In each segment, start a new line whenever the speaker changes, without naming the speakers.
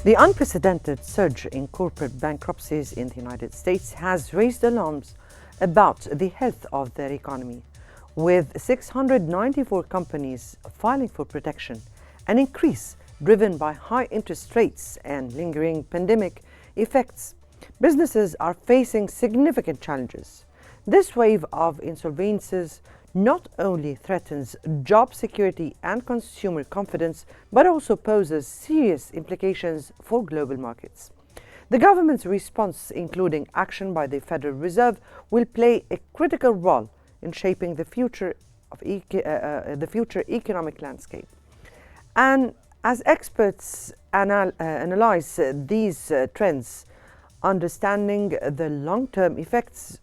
The unprecedented surge in corporate bankruptcies in the United States has raised alarms about the health of their economy, with 694 companies filing for protection, an increase driven by high interest rates and lingering pandemic effects. Businesses are facing significant challenges. This wave of insolvencies not only threatens job security and consumer confidence, but also poses serious implications for global markets. The government's response, including action by the Federal Reserve, will play a critical role in shaping the future economic landscape. And as experts analyze these trends, understanding the long-term effects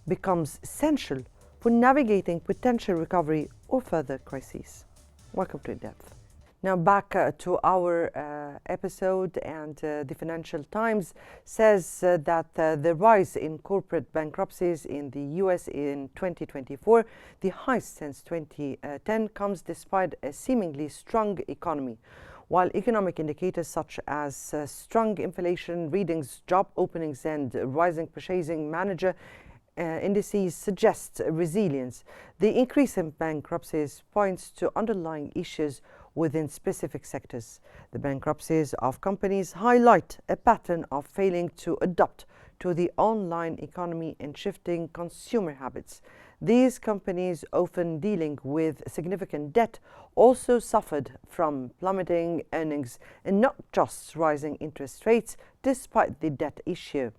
becomes essential for navigating potential recovery or further crises. Welcome to In Depth. Now back to our episode, and the Financial Times says that the rise in corporate bankruptcies in the US in 2024, the highest since 2010, comes despite a seemingly strong economy. While economic indicators such as strong inflation readings, job openings, and rising purchasing manager indices suggest resilience, the increase in bankruptcies points to underlying issues within specific sectors. The bankruptcies of companies highlight a pattern of failing to adapt to the online economy and shifting consumer habits. These companies, often dealing with significant debt, also suffered from plummeting earnings and not just rising interest rates despite the debt issue.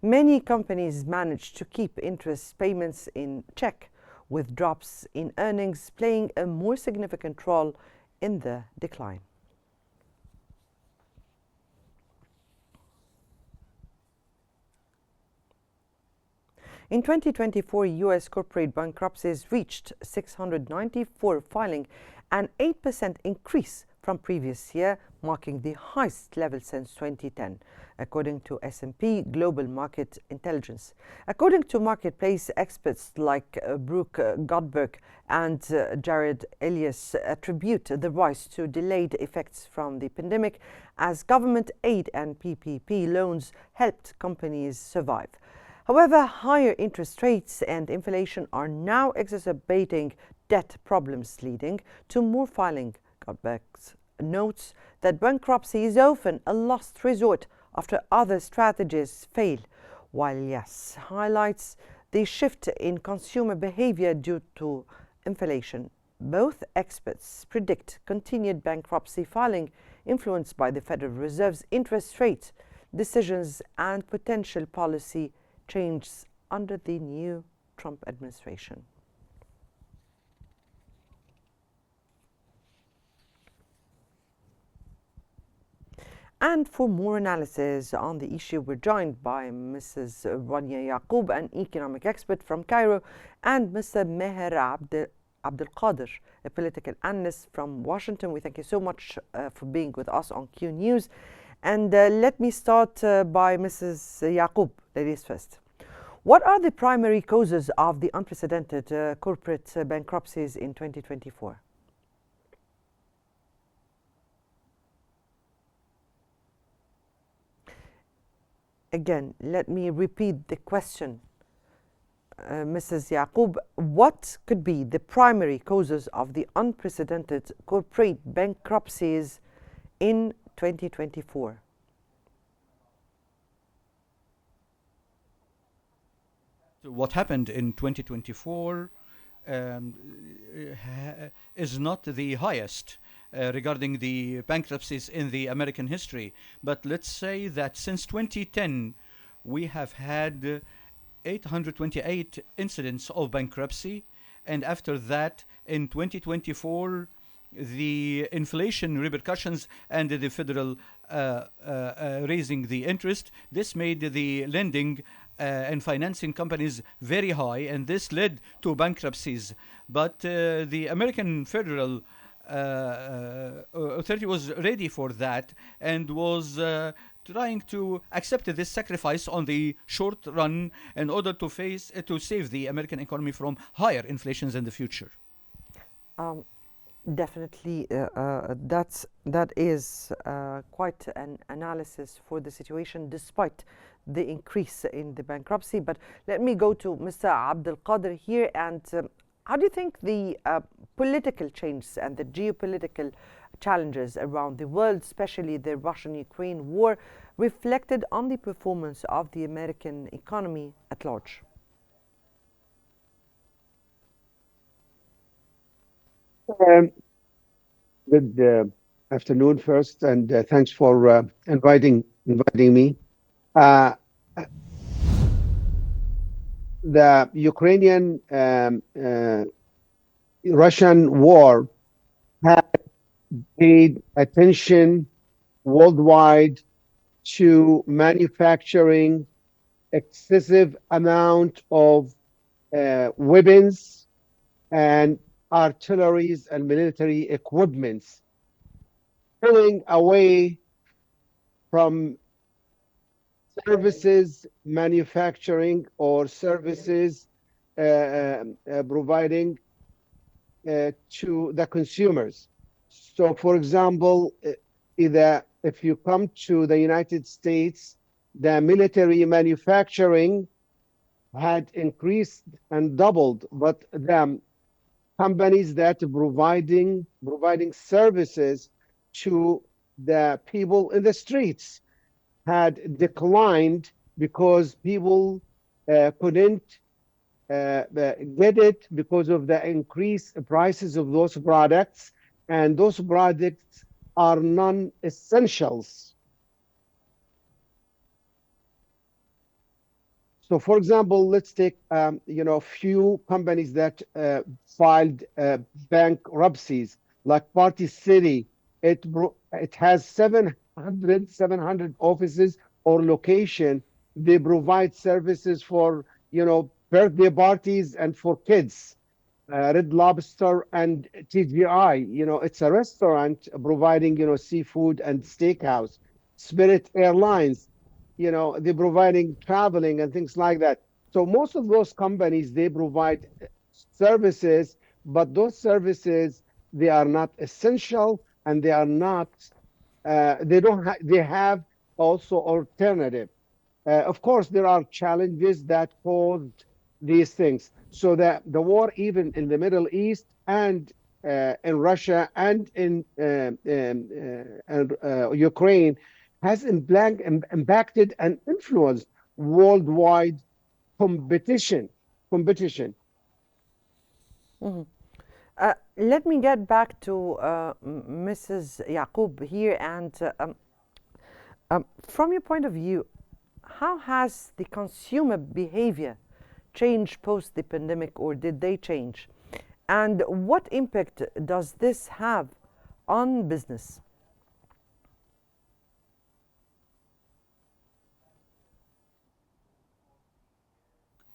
Many companies managed to keep interest payments in check, with drops in earnings playing a more significant role in the decline. In 2024, U.S. corporate bankruptcies reached 694, filing an 8% increase from previous year, marking the highest level since 2010, according to S&P Global Market Intelligence. According to marketplace experts like Brooke Goldberg and Jared Elias, attribute the rise to delayed effects from the pandemic, as government aid and PPP loans helped companies survive. However, higher interest rates and inflation are now exacerbating debt problems, leading to more filing. Goldberg notes that bankruptcy is often a last resort after other strategies fail, while Yes highlights the shift in consumer behavior due to inflation. Both experts predict continued bankruptcy filing influenced by the Federal Reserve's interest rate decisions and potential policy changes under the new Trump administration. And for more analysis on the issue, we're joined by Mrs. Rania Yaqub, an economic expert from Cairo, and Mr. Meher Abdel Qadir, a political analyst from Washington. We thank you so much for being with us on Qnews. And let me start by Mrs. Yaqub, ladies first. What are the primary causes of the unprecedented corporate bankruptcies in 2024? Again, let me repeat the question. Mrs. Yaqub, what could be the primary causes of the unprecedented corporate bankruptcies in 2024?
What happened in 2024 is not the highest regarding the bankruptcies in the American history. But let's say that since 2010, we have had 828 incidents of bankruptcy. And after that, in 2024, the inflation repercussions and the federal raising the interest, this made the lending and financing companies very high, and this led to bankruptcies. But the American Federal Authority was ready for that and was trying to accept this sacrifice on the short run in order to save the American economy from higher inflations in the future.
Definitely, that is quite an analysis for the situation, despite the increase in the bankruptcy. But let me go to Mr. Abdul Qadir here. And how do you think the political changes and the geopolitical challenges around the world, especially the Russian-Ukraine war, reflected on the performance of the American economy at large?
Um, Good afternoon first, and thanks for inviting me. Uh, the Ukrainian Russian war had paid attention worldwide to manufacturing excessive amount of weapons and artilleries and military equipments, pulling away from services manufacturing or services providing to the consumers. So, for example, either if you come to the United States, the military manufacturing had increased and doubled, but the companies that providing services to the people in the streets had declined because people couldn't get it because of the increased prices of those products, and those products are non-essentials. So, for example, let's take a few companies that filed bankruptcies, like Party City. It has 700 offices or location. They provide services for birthday parties and for kids. Red Lobster and TGI. It's a restaurant providing seafood and steakhouse. Spirit Airlines, they're providing traveling and things like that. So most of those companies, they provide services, but those services, they are not essential, and they are not they don't have they have also alternative. Of course, there are challenges that caused these things. So that the war, even in the Middle East and in Russia and in Ukraine, has impacted and influenced worldwide competition. Competition.
Mhm. Let me get back to Mrs. Yaqub here. And from your point of view, how has the consumer behavior changed post the pandemic, or did they change? And what impact does this have on business?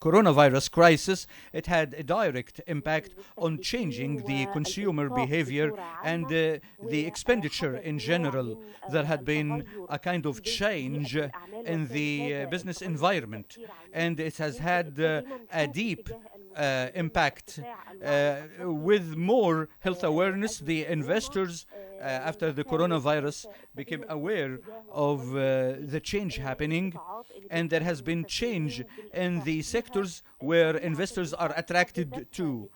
Coronavirus crisis, it had a direct impact on changing the consumer behavior and the expenditure in general. There had been a kind of change in the business environment, and it has had a deep impact. With more health awareness, the investors, after the coronavirus, became aware of the change happening, and there has been change in the sectors where investors are attracted to.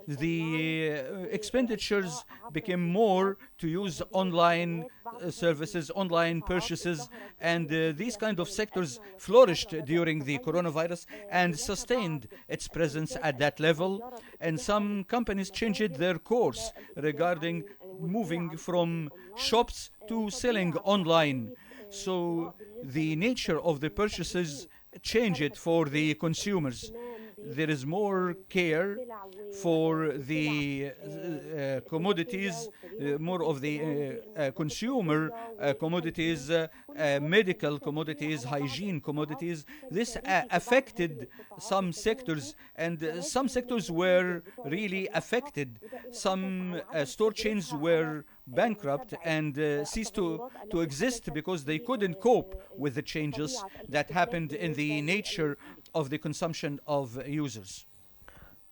The expenditures became more to use online services, online purchases, and these kind of sectors flourished during the coronavirus and sustained its presence at that level. And some companies changed their course regarding moving from shops to selling online. So the nature of the purchases changed for the consumers. There is more care for the commodities, more of the consumer commodities, medical commodities, hygiene commodities. This affected some sectors, and some sectors were really affected. Some store chains were bankrupt and ceased to exist because they couldn't cope with the changes that happened in the nature of the consumption of users.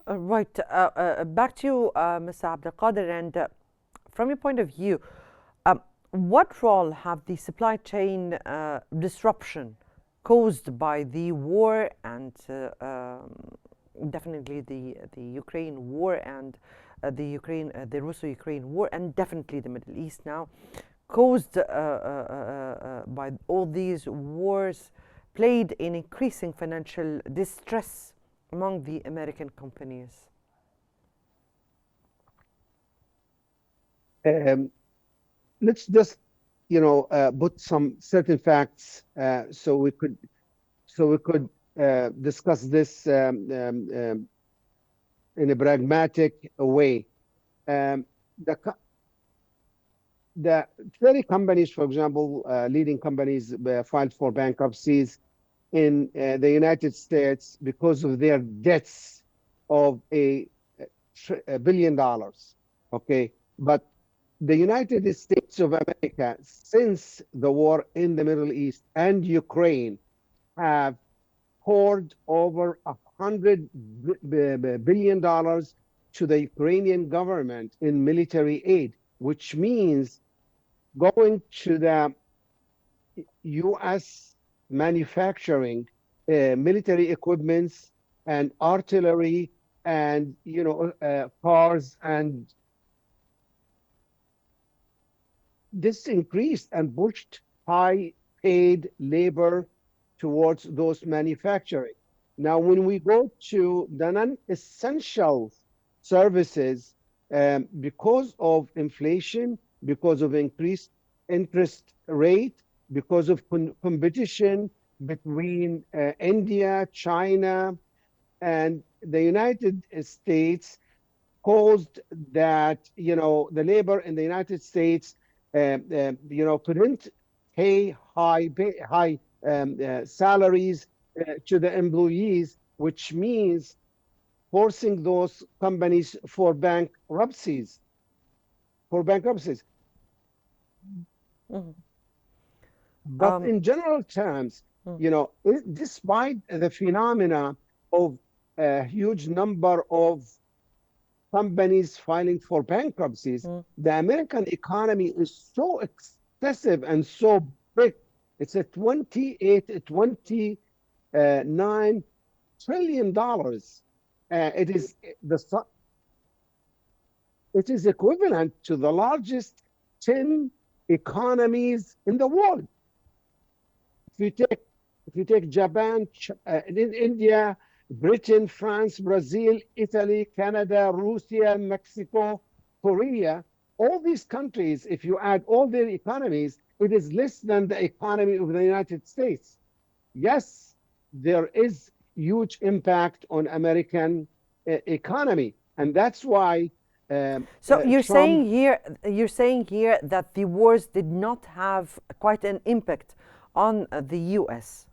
Right. Back to you, Mr. Abdelkader. And from your point of view, what role have the supply chain disruption caused by the war and definitely the Ukraine war and the Russo-Ukraine war, and definitely the Middle East now, caused by all these wars, played in increasing financial distress among the American companies?
Let's just, put some certain facts so we could discuss this in a pragmatic way. Um, the the 30 companies, for example, leading companies filed for bankruptcies in the United States because of their debts of $1 billion. Okay, but the United States of America, since the war in the Middle East and Ukraine, have poured over $100 billion to the Ukrainian government in military aid, which means going to the U.S. manufacturing military equipments and artillery and cars, and this increased and pushed high paid labor towards those manufacturing. Now, when we go to the non-essential services, because of inflation, because of increased interest rate, because of competition between India, China, and the United States, caused that the labor in the United States couldn't pay high salaries to the employees, which means forcing those companies for bankruptcies.
Mhm.
But in general terms, despite the phenomena of a huge number of companies filing for bankruptcies, the American economy is so excessive and so big. It's a 29 trillion dollars. It is equivalent to the largest 10 economies in the world. If you take Japan, India, Britain, France, Brazil, Italy, Canada, Russia, Mexico, Korea, all these countries, if you add all their economies, it is less than the economy of the United States. Yes, there is huge impact on American economy, and that's why
So you're
Trump.
saying here that the wars did not have quite an impact on the U.S.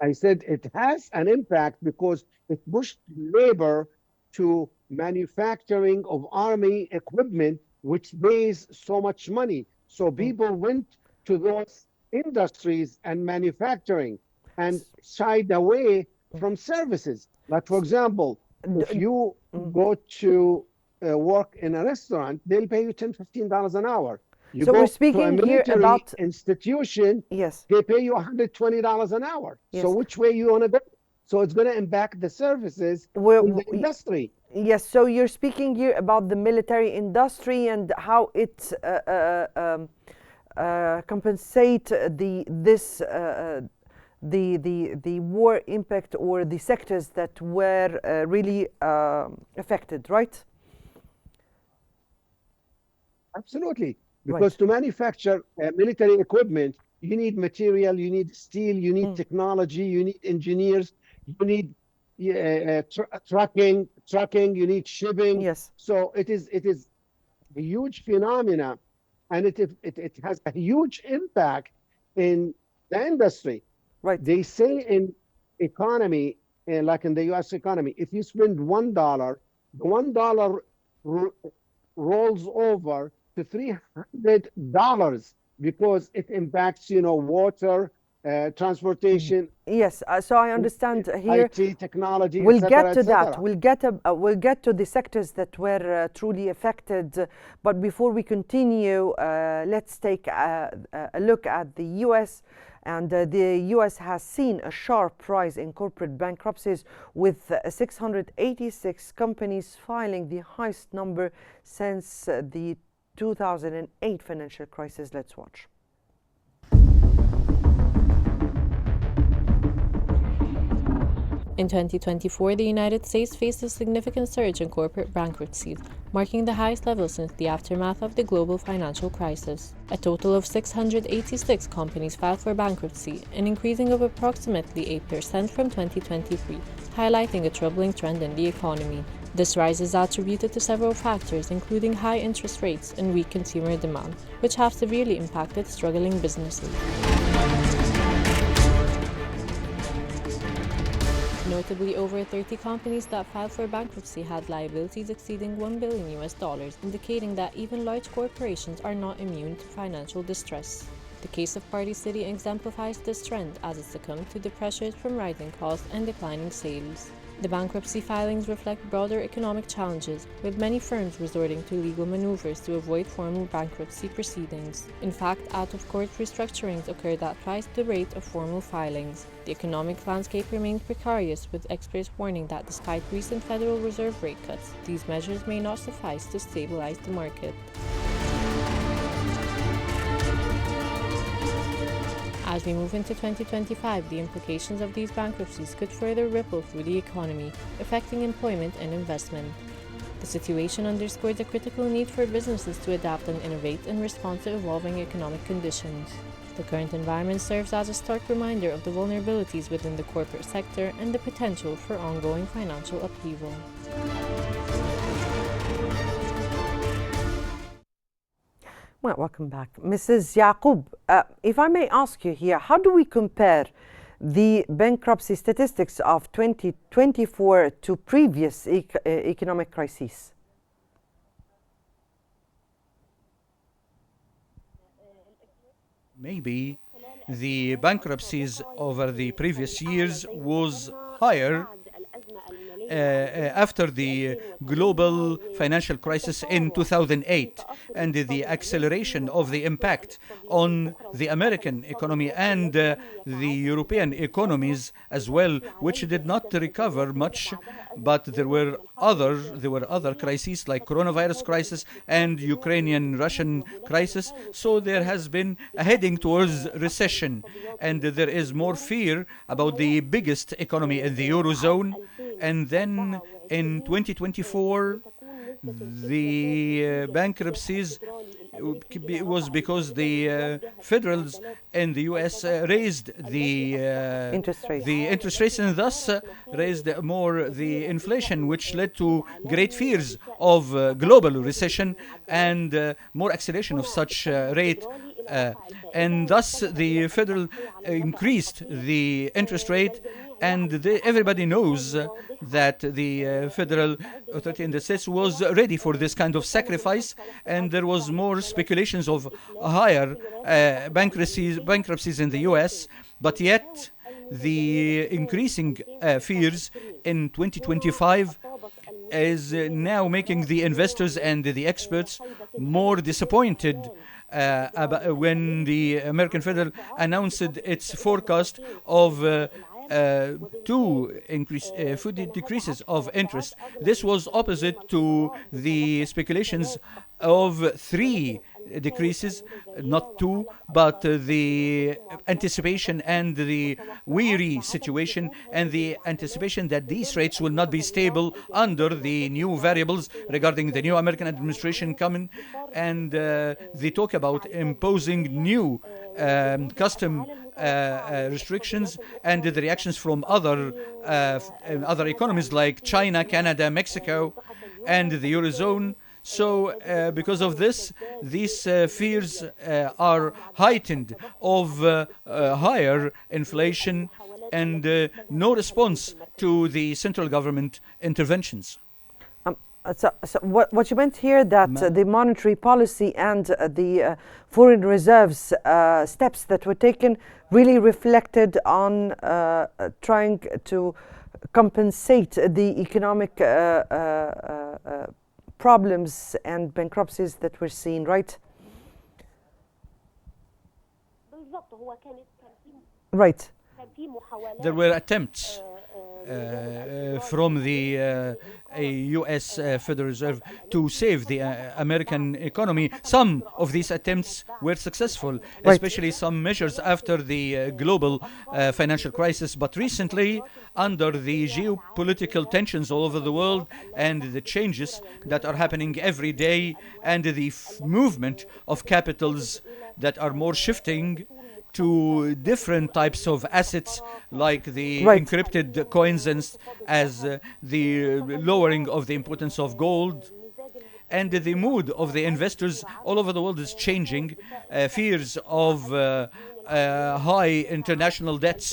I said it has an impact because it pushed labor to manufacturing of army equipment, which pays so much money. So people went to those industries and manufacturing and shied away from services. Like, for example, if you go to work in a restaurant, they'll pay you $10, $15 an hour. You
So we're
go to a
speaking here
military
about,
institution,
yes.
they pay you $120 an hour. So
Yes.
which way you want to go? So it's going to impact the services in the industry.
Yes, so you're speaking here about the military industry and how it compensate the war impact, or the sectors that were really affected, right?
Absolutely.
Right.
Because to manufacture military equipment, you need material, you need steel, you need technology, you need engineers, you need trucking, you need shipping.
Yes.
So it is a huge phenomena, and it has a huge impact in the industry.
Right.
They say in economy, like in the U.S. economy, if you spend $1, the $1 rolls over to $300 because it impacts, water, transportation,
Yes, so I understand here.
IT, technology,
We'll get
etc.,
to that.
etc.
We'll get to the sectors that were truly affected. But before we continue, let's take a look at the U.S. And the U.S. has seen a sharp rise in corporate bankruptcies, with 686 companies filing, the highest number since the 2008 financial crisis. Let's watch.
In 2024, the United States faced a significant surge in corporate bankruptcies, marking the highest level since the aftermath of the global financial crisis. A total of 686 companies filed for bankruptcy, an increasing of approximately 8% from 2023, highlighting a troubling trend in the economy. This rise is attributed to several factors, including high interest rates and weak consumer demand, which have severely impacted struggling businesses. Notably, over 30 companies that filed for bankruptcy had liabilities exceeding $1 billion, indicating that even large corporations are not immune to financial distress. The case of Party City exemplifies this trend, as it succumbed to the pressures from rising costs and declining sales. The bankruptcy filings reflect broader economic challenges, with many firms resorting to legal maneuvers to avoid formal bankruptcy proceedings. In fact, out-of-court restructurings occur at twice the rate of formal filings. The economic landscape remains precarious, with experts warning that despite recent Federal Reserve rate cuts, these measures may not suffice to stabilize the market. As we move into 2025, the implications of these bankruptcies could further ripple through the economy, affecting employment and investment. The situation underscores the critical need for businesses to adapt and innovate in response to evolving economic conditions. The current environment serves as a stark reminder of the vulnerabilities within the corporate sector and the potential for ongoing financial upheaval.
Well, welcome back. Mrs. Yaqub, if I may ask you here, how do we compare the bankruptcy statistics of 2024 to previous economic crises?
Maybe the bankruptcies over the previous years was higher after the global financial crisis in 2008, and the acceleration of the impact on the American economy and the European economies as well, which did not recover much. But there were other crises like coronavirus crisis and Ukrainian-Russian crisis. So there has been a heading towards recession, and there is more fear about the biggest economy in the Eurozone. And then in 2024, the bankruptcies was because the federals in the U.S. raised the interest rates, and thus raised more the inflation, which led to great fears of global recession and more acceleration of such rate. And thus the federal increased the interest rate, and everybody knows that the federal authority in the States was ready for this kind of sacrifice, and there was more speculations of higher bankruptcies in the U.S., but yet the increasing fears in 2025 is now making the investors and the experts more disappointed when the American Federal announced its forecast of two decreases of interest. This was opposite to the speculations of three decreases, not two, but the anticipation and the weary situation and the anticipation that these rates will not be stable under the new variables regarding the new American administration coming, and they talk about imposing new custom restrictions, and the reactions from other economies like China, Canada, Mexico, and the Eurozone. So because of this, these fears are heightened of higher inflation and no response to the central government interventions.
So what you meant here that
Ma-
the monetary policy and the foreign reserves steps that were taken really reflected on trying to compensate the economic problems and bankruptcies that we're seeing, right?
بالضبط هو كان
Right.
في محاولات
There were attempts
من
from the U.S. Federal Reserve to save the American economy. Some of these attempts were successful, especially some measures after the global financial crisis. But recently, under the geopolitical tensions all over the world and the changes that are happening every day and the movement of capitals that are more shifting to different types of assets like the
Right.
encrypted coins and as the lowering of the importance of gold, and the mood of the investors all over the world is changing. Fears of high international debts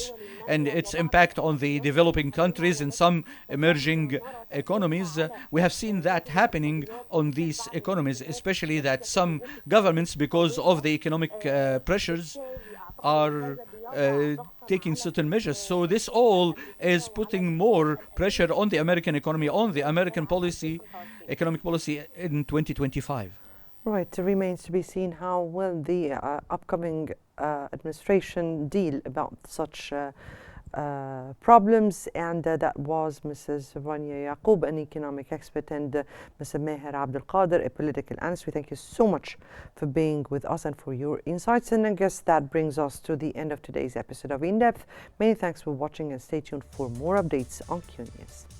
and its impact on the developing countries and some emerging economies. We have seen that happening on these economies, especially that some governments, because of the economic pressures, are taking certain measures. So this all is putting more pressure on the American economy, on the American policy, economic policy in 2025.
Right. It remains to be seen how will the upcoming administration deal about such problems. And that was Mrs. Vanya Yaqub, an economic expert, and Mr. Meher Abdul Qadir, a political analyst. We thank you so much for being with us and for your insights. And I guess that brings us to the end of today's episode of In Depth. Many thanks for watching and stay tuned for more updates on Qnews.